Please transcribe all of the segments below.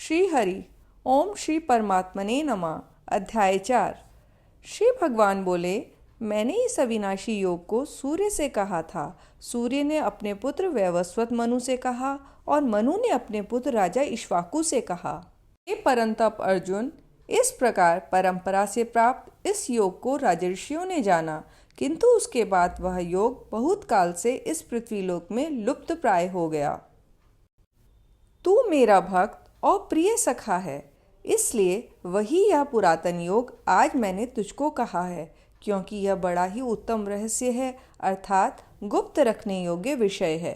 श्री हरि ओम श्री परमात्मने नमः। अध्याय 4। श्री भगवान बोले, मैंने इस अविनाशी योग को सूर्य से कहा था। सूर्य ने अपने पुत्र वैवस्वत मनु से कहा और मनु ने अपने पुत्र राजा इक्ष्वाकु से कहा। हे परंतप अर्जुन, इस प्रकार परंपरा से प्राप्त इस योग को राजर्षियों ने जाना, किंतु उसके बाद वह योग बहुत काल से इस पृथ्वीलोक में लुप्त प्राय हो गया। तू मेरा भक्त और प्रिय सखा है, इसलिए वही यह पुरातन योग आज मैंने तुझको कहा है, क्योंकि यह बड़ा ही उत्तम रहस्य है, अर्थात गुप्त रखने योग्य विषय है।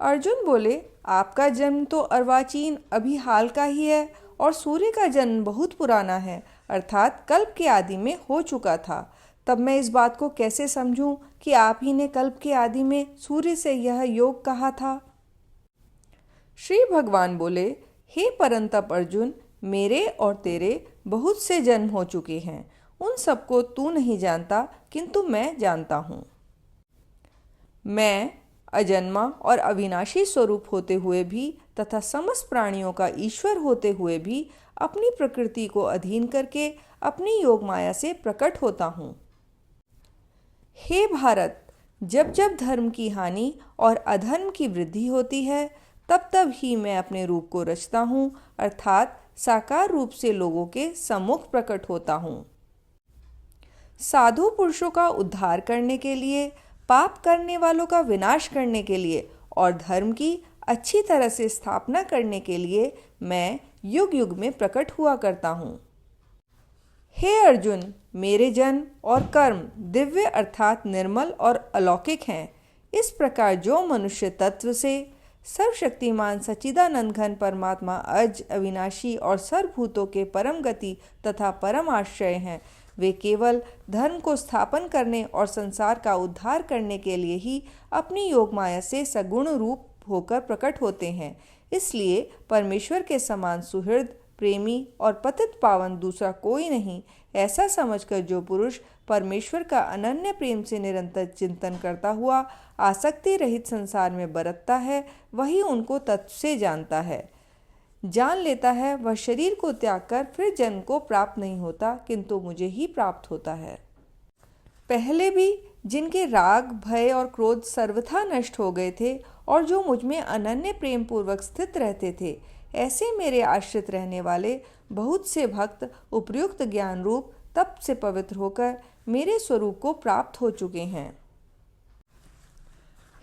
अर्जुन बोले, आपका जन्म तो अर्वाचीन अभी हाल का ही है और सूर्य का जन्म बहुत पुराना है, अर्थात कल्प के आदि में हो चुका था। तब मैं इस बात को कैसे समझूं कि आप ही ने कल्प के आदि में सूर्य से यह योग कहा था। श्री भगवान बोले, हे परंतप अर्जुन, मेरे और तेरे बहुत से जन्म हो चुके हैं, उन सबको तू नहीं जानता, किंतु मैं जानता हूँ। मैं अजन्मा और अविनाशी स्वरूप होते हुए भी तथा समस्त प्राणियों का ईश्वर होते हुए भी अपनी प्रकृति को अधीन करके अपनी योग माया से प्रकट होता हूँ। हे भारत, जब जब धर्म की हानि और अधर्म की वृद्धि होती है, तब तब ही मैं अपने रूप को रचता हूँ, अर्थात साकार रूप से लोगों के सम्मुख प्रकट होता हूँ। साधु पुरुषों का उद्धार करने के लिए, पाप करने वालों का विनाश करने के लिए और धर्म की अच्छी तरह से स्थापना करने के लिए मैं युग युग में प्रकट हुआ करता हूँ। हे अर्जुन, मेरे जन्म और कर्म दिव्य अर्थात निर्मल और अलौकिक हैं। इस प्रकार जो मनुष्य तत्व से सर्वशक्तिमान सच्चिदानंद घन परमात्मा अज अविनाशी और सर्वभूतों के परम गति तथा परम आश्रय हैं, वे केवल धर्म को स्थापन करने और संसार का उद्धार करने के लिए ही अपनी योग माया से सगुण रूप होकर प्रकट होते हैं। इसलिए परमेश्वर के समान सुहृद, प्रेमी और पतित पावन दूसरा कोई नहीं। ऐसा समझकर जो पुरुष परमेश्वर का अनन्य प्रेम से निरंतर चिंतन करता हुआ आसक्ति रहित संसार में बरतता है, वही उनको तत्व से जानता है, जान लेता है। वह शरीर को त्याग कर फिर जन्म को प्राप्त नहीं होता, किंतु मुझे ही प्राप्त होता है। पहले भी जिनके राग, भय और क्रोध सर्वथा नष्ट हो गए थे और जो मुझ में अनन्य प्रेम पूर्वक स्थित रहते थे, ऐसे मेरे आश्रित रहने वाले बहुत से भक्त उपयुक्त ज्ञान रूप तप से पवित्र होकर मेरे स्वरूप को प्राप्त हो चुके हैं।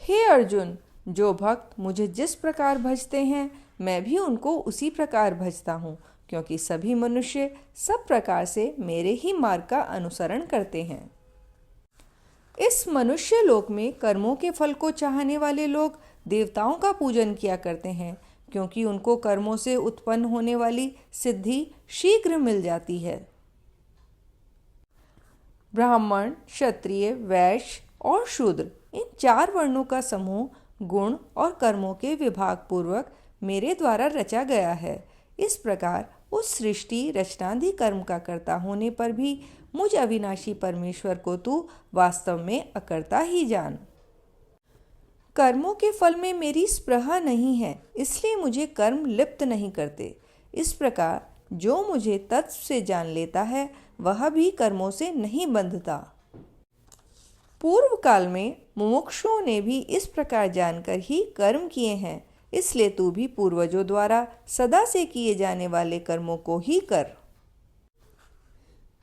हे अर्जुन, जो भक्त मुझे जिस प्रकार भजते हैं, मैं भी उनको उसी प्रकार भजता हूँ, क्योंकि सभी मनुष्य सब प्रकार से मेरे ही मार्ग का अनुसरण करते हैं। इस मनुष्य लोक में कर्मों के फल को चाहने वाले लोग देवताओं का पूजन किया करते हैं, क्योंकि उनको कर्मों से उत्पन्न होने वाली सिद्धि शीघ्र मिल जाती है। ब्राह्मण, क्षत्रिय, वैश्य और शूद्र, इन 4 वर्णों का समूह गुण और कर्मों के विभाग पूर्वक मेरे द्वारा रचा गया है। इस प्रकार उस सृष्टि रचनादि कर्म का कर्ता होने पर भी मुझ अविनाशी परमेश्वर को तू वास्तव में अकर्ता ही जान। कर्मों के फल में मेरी स्पृहा नहीं है, इसलिए मुझे कर्म लिप्त नहीं करते। इस प्रकार जो मुझे तत्व से जान लेता है, वह भी कर्मों से नहीं बंधता। पूर्व काल में मुमुक्षुओं ने भी इस प्रकार जानकर ही कर्म किए हैं, इसलिए तू भी पूर्वजों द्वारा सदा से किए जाने वाले कर्मों को ही कर।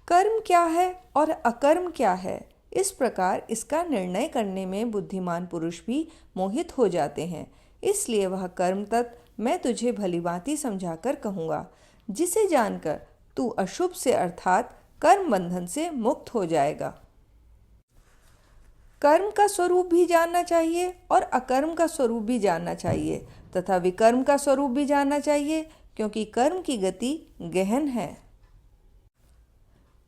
कर्म क्या है और अकर्म क्या है, इस प्रकार इसका निर्णय करने में बुद्धिमान पुरुष भी मोहित हो जाते हैं। इसलिए वह कर्म तत्व मैं तुझे भलीभांति समझाकर कहूँगा, जिसे जानकर तू अशुभ से अर्थात कर्म बंधन से मुक्त हो जाएगा। कर्म का स्वरूप भी जानना चाहिए और अकर्म का स्वरूप भी जानना चाहिए तथा विकर्म का स्वरूप भी जानना चाहिए, क्योंकि कर्म की गति गहन है।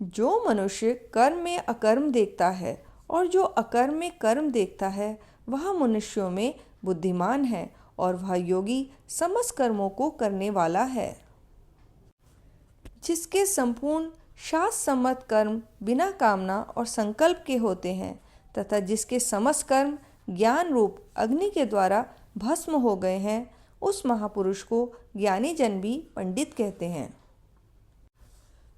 जो मनुष्य कर्म में अकर्म देखता है और जो अकर्म में कर्म देखता है, वह मनुष्यों में बुद्धिमान है और वह योगी समस्त कर्मों को करने वाला है। जिसके संपूर्ण शास्त्र सम्मत कर्म बिना कामना और संकल्प के होते हैं तथा जिसके समस्त कर्म ज्ञान रूप अग्नि के द्वारा भस्म हो गए हैं, उस महापुरुष को ज्ञानी जन भी पंडित कहते हैं।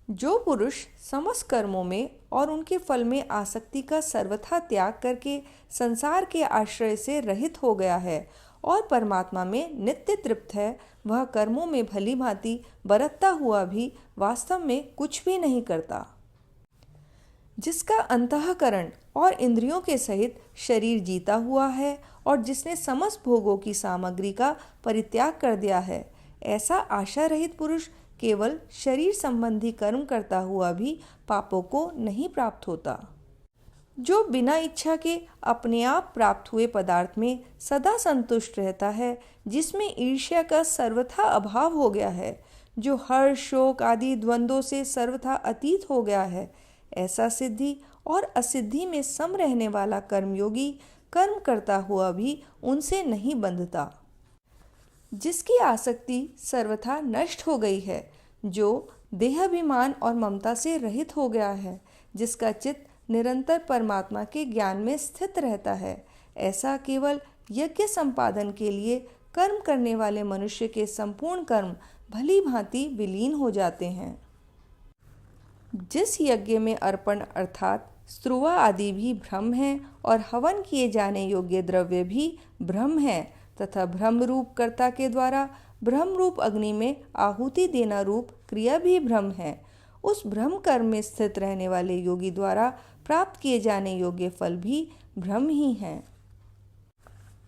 जो पुरुष समस्त कर्मों में और उनके फल में आसक्ति का सर्वथा त्याग करके संसार के आश्रय से रहित हो गया है और परमात्मा में नित्य तृप्त है, वह कर्मों में भली भांति बरतता हुआ भी वास्तव में कुछ भी नहीं करता। जिसका अंतःकरण और इंद्रियों के सहित शरीर जीता हुआ है और जिसने समस्त भोगों की सामग्री का परित्याग कर दिया है, ऐसा आशा रहित पुरुष केवल शरीर संबंधी कर्म करता हुआ भी पापों को नहीं प्राप्त होता। जो बिना इच्छा के अपने आप प्राप्त हुए पदार्थ में सदा संतुष्ट रहता है, जिसमें ईर्ष्या का सर्वथा अभाव हो गया है, जो हर्ष शोक आदि द्वंद्वों से सर्वथा अतीत हो गया है, ऐसा सिद्धि और असिद्धि में सम रहने वाला कर्मयोगी कर्म करता हुआ भी उनसे नहीं बंधता। जिसकी आसक्ति सर्वथा नष्ट हो गई है, जो देहाभिमान और ममता से रहित हो गया है, जिसका चित्त निरंतर परमात्मा के ज्ञान में स्थित रहता है, ऐसा केवल यज्ञ संपादन के लिए कर्म करने वाले मनुष्य के संपूर्ण कर्म भली भांति विलीन हो जाते हैं। जिस यज्ञ में अर्पण अर्थात स्त्रुवा आदि भी ब्रह्म है और हवन किए जाने योग्य द्रव्य भी ब्रह्म है तथा ब्रह्म रूप कर्ता के द्वारा ब्रह्म रूप अग्नि में आहुति देना रूप क्रिया भी ब्रह्म है, उस ब्रह्म कर्म में स्थित रहने वाले योगी द्वारा प्राप्त किए जाने योग्य फल भी ब्रह्म ही हैं।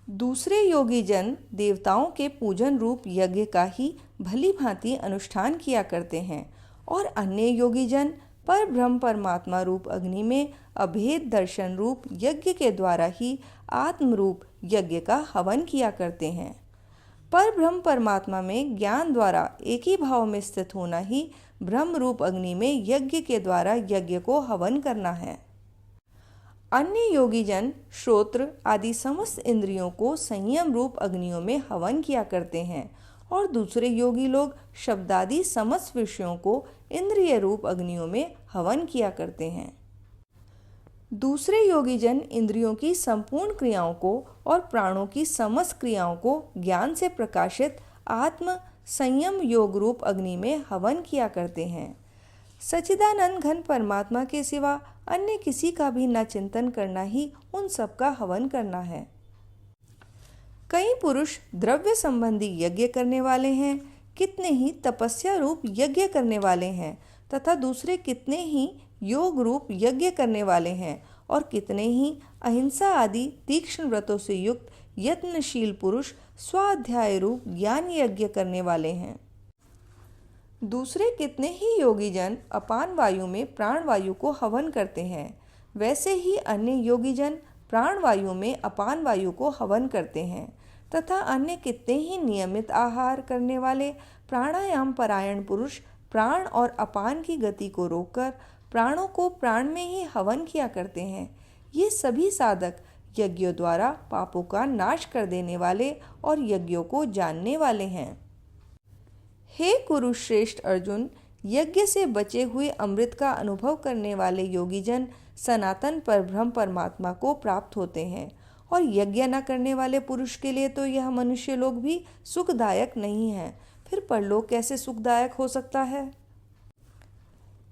दूसरे योगी जन देवताओं के पूजन रूप यज्ञ का ही भली भांति अनुष्ठान किया करते हैं और अन्य योगी जन पर ब्रह्म परमात्मा रूप अग्नि में अभेद दर्शन रूप यज्ञ के द्वारा ही आत्म रूप यज्ञ का हवन किया करते हैं। पर ब्रह्म परमात्मा में ज्ञान द्वारा एक ही भाव में स्थित होना ही ब्रह्म रूप अग्नि में यज्ञ के द्वारा यज्ञ को हवन करना है। अन्य योगी जन श्रोत्र आदि समस्त इंद्रियों को संयम रूप अग्नियों में हवन किया करते हैं और दूसरे योगी लोग शब्दादि समस्त विषयों को इंद्रिय रूप अग्नियों में हवन किया करते हैं। दूसरे योगी जन इंद्रियों की संपूर्ण क्रियाओं को और प्राणों की समस्त क्रियाओं को ज्ञान से प्रकाशित आत्म संयम योग रूप अग्नि में हवन किया करते हैं। सच्चिदानंद घन परमात्मा के सिवा अन्य किसी का भी न चिंतन करना ही उन सब का हवन करना है। कई पुरुष द्रव्य संबंधी यज्ञ करने वाले हैं, कितने ही तपस्या रूप यज्ञ करने वाले हैं तथा दूसरे कितने ही योग रूप यज्ञ करने वाले हैं और कितने ही अहिंसा आदि तीक्ष्ण व्रतों से युक्त यत्नशील पुरुष स्वाध्याय रूप ज्ञान यज्ञ करने वाले हैं। दूसरे कितने ही योगी जन अपान वायु में प्राण वायु को हवन करते हैं, वैसे ही अन्य योगी जन प्राण वायु में अपान वायु को हवन करते हैं तथा अन्य कितने ही नियमित आहार करने वाले प्राणायाम परायण पुरुष प्राण और अपान की गति को रोककर प्राणों को प्राण में ही हवन किया करते हैं। ये सभी साधक यज्ञों द्वारा पापों का नाश कर देने वाले और यज्ञों को जानने वाले हैं। हे कुरुश्रेष्ठ अर्जुन, यज्ञ से बचे हुए अमृत का अनुभव करने वाले योगी जन सनातन पर ब्रह्म परमात्मा को प्राप्त होते हैं और यज्ञ न करने वाले पुरुष के लिए तो यह मनुष्य लोग भी सुखदायक नहीं है, फिर परलोक कैसे सुखदायक हो सकता है।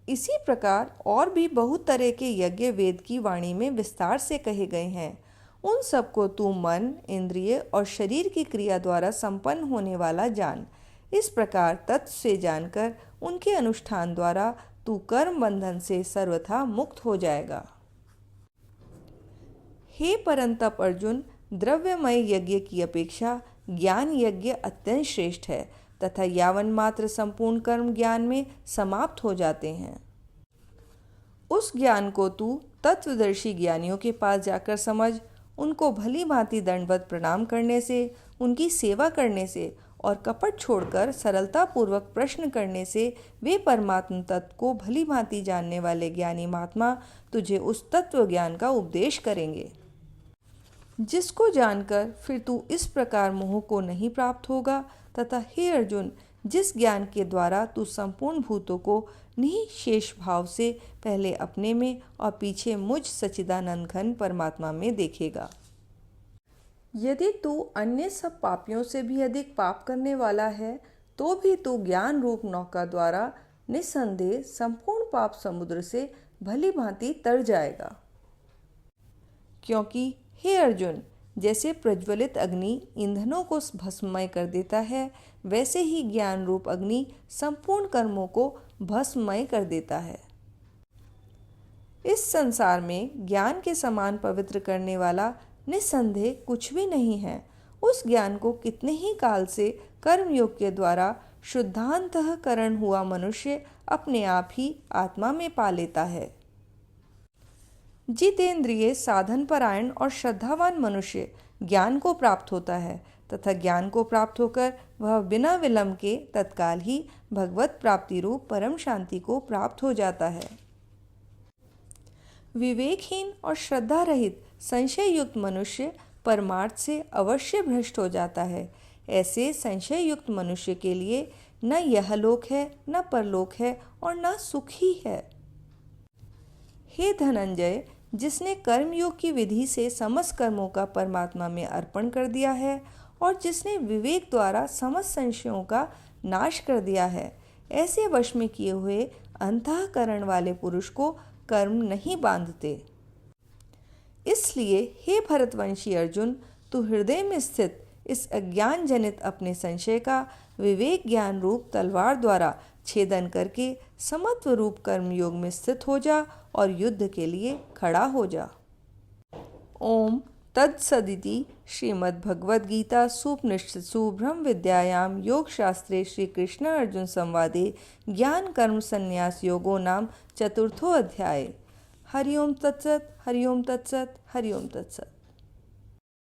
इसी प्रकार और भी बहुत तरह के यज्ञ वेद की वाणी में विस्तार से कहे गए हैं। उन सबको तू मन, इंद्रिय और शरीर की क्रिया द्वारा संपन्न होने वाला जान। इस प्रकार तत्व से जानकर उनके अनुष्ठान द्वारा तू कर्म बंधन से सर्वथा मुक्त हो जाएगा। हे परंतप अर्जुन, द्रव्यमय यज्ञ की अपेक्षा ज्ञान यज्ञ अत्यंत श्रेष्ठ है तथा यावन मात्र संपूर्ण कर्म ज्ञान में समाप्त हो जाते हैं। उस ज्ञान को तू तत्वदर्शी ज्ञानियों के पास जाकर समझ। उनको भली भांति दंडवत प्रणाम करने से, उनकी सेवा करने से और कपट छोड़कर सरलता पूर्वक प्रश्न करने से वे परमात्म तत्व को भली भांति जानने वाले ज्ञानी महात्मा तुझे उस तत्व ज्ञान का उपदेश करेंगे, जिसको जानकर फिर तू इस प्रकार मोह को नहीं प्राप्त होगा। तथा हे अर्जुन, जिस ज्ञान के द्वारा तू संपूर्ण भूतों को निःशेष भाव से पहले अपने में और पीछे मुझ सच्चिदानंद घन परमात्मा में देखेगा। यदि तू अन्य सब पापियों से भी अधिक पाप करने वाला है, तो भी तू ज्ञान रूप नौका द्वारा निस्संदेह संपूर्ण पाप समुद्र से भली भांति तर जाएगा। क्योंकि हे अर्जुन, जैसे प्रज्वलित अग्नि ईंधनों को भस्ममय कर देता है, वैसे ही ज्ञान रूप अग्नि संपूर्ण कर्मों को भस्ममय कर देता है। इस संसार में ज्ञान के समान पवित्र करने वाला निस्संदेह कुछ भी नहीं है। उस ज्ञान को कितने ही काल से कर्मयोग के द्वारा शुद्धांतःकरण हुआ मनुष्य अपने आप ही आत्मा में पा लेता है। जितेंद्रिय, साधन परायण और श्रद्धावान मनुष्य ज्ञान को प्राप्त होता है तथा ज्ञान को प्राप्त होकर वह बिना विलंब के तत्काल ही भगवत प्राप्ति रूप परम शांति को प्राप्त हो जाता है। विवेकहीन और श्रद्धा रहित संशय युक्त मनुष्य परमार्थ से अवश्य भ्रष्ट हो जाता है। ऐसे संशय युक्त मनुष्य के लिए न यह लोक है, न परलोक है और न सुख ही है। हे धनंजय, जिसने कर्मयोग की विधि से समस्त कर्मों का परमात्मा में अर्पण कर दिया है और जिसने विवेक द्वारा समस्त संशयों का नाश कर दिया है, ऐसे वश में किए हुए अंतःकरण वाले पुरुष को कर्म नहीं बांधते। इसलिए हे भरतवंशी अर्जुन, तू हृदय में स्थित इस अज्ञान जनित अपने संशय का विवेक ज्ञान रूप तलवार द्वारा छेदन करके समत्व रूप कर्मयोग में स्थित हो जा और युद्ध के लिए खड़ा हो जा। ओम तत्सदिति श्रीमद्भगवद्गीता सुपनिषत्सु ब्रह्म विद्यायां योग शास्त्रे श्री कृष्ण अर्जुन संवादे ज्ञान कर्म संन्यास योगो नाम चतुर्थो अध्याय। हरि ओम तत्सत, हरि ओम तत्सत, हरि ओम तत्सत।